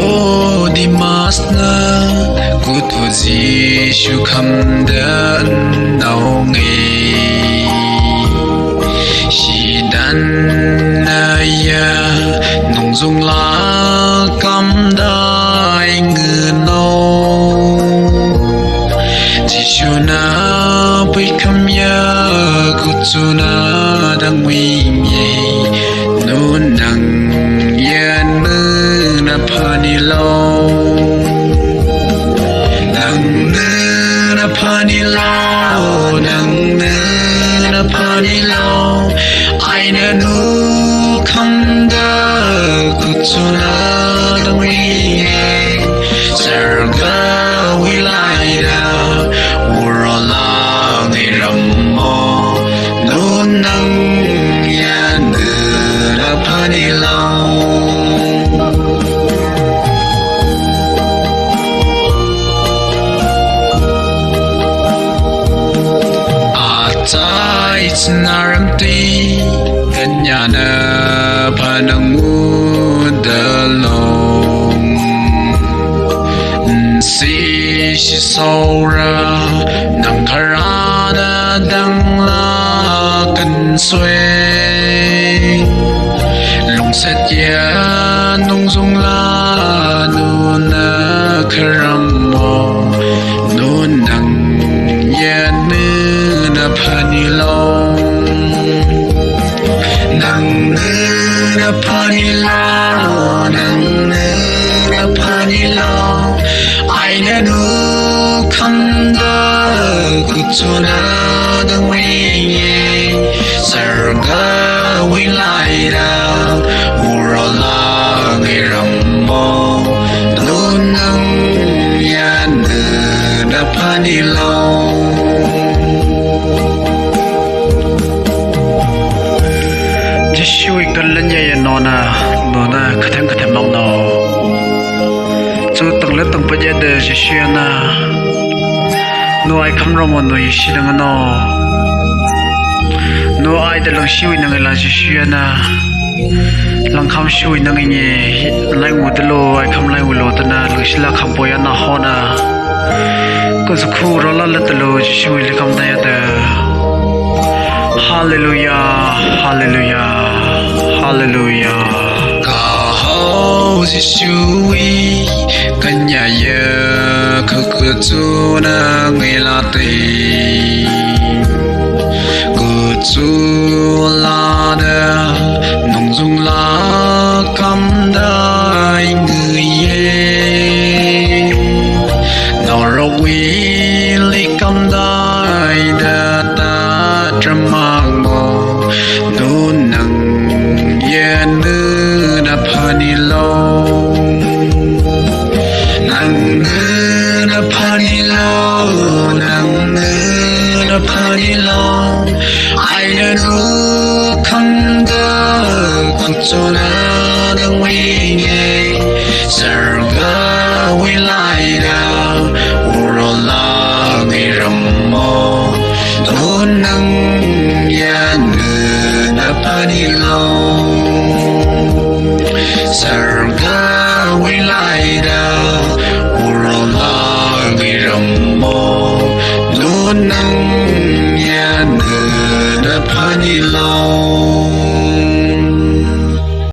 Nicodimus na kutu Giêsu khâm đến nấu nghề chỉ đan na ya nung dung la cam đai ngư nô Giêsu na bui khâm ya kutu na đang nguy nhẹ nôn nặng yan mơ na pani lâu nang nơ na pani lâu nang nơ na pani lâu ai nơ nu khâm đơ kutu na đang nguy nhẹ sarga vi lai da urala ni rammo nôn nang yan nơ na pani lâu Tại naram ti kanya na panangu dalong si saura nang karana dang la kan sui lung set ya nung dung la nu na karam mo nu nang yan na pani long nang na pani long nang na pani long ai na nu khâm đơ kutu na đang nguy nhẹ sarga vi lai da urala ngai rammo nu nang yan na pani long Giêsu cần lên nhảy nó na khát thèm mong nó chú từng lên từng bây giờ để Giêsu na nó ai khăm rong nó Giêsu đang nó ai để lòng siêu năng là Giêsu na lòng khăm siêu năng nhẹ lại ngủ từ lô ai khăm lại ngủ lô từ na lúc xí là khăm bồi na ho na có sự khu rồi là từ lô Giêsu là khăm tay từ Hallelujah, Hallelujah, Hallelujah. Kahau Giêsu i kanya ya kutu na ngelati kutu la da nung dung la cam đai người ye nor wi li cam đai da ta trầm nu nang yan nơ na pani lâu nang nơ na pani lâu nang nơ na pani lâu ai nơ nu khâm đơ kutu na đang nguy nhẹ sarga vi lai da urala ngai rammo nu nang yan na pani long sarga vi lai da urala ngai rammo nu nang yan na pani long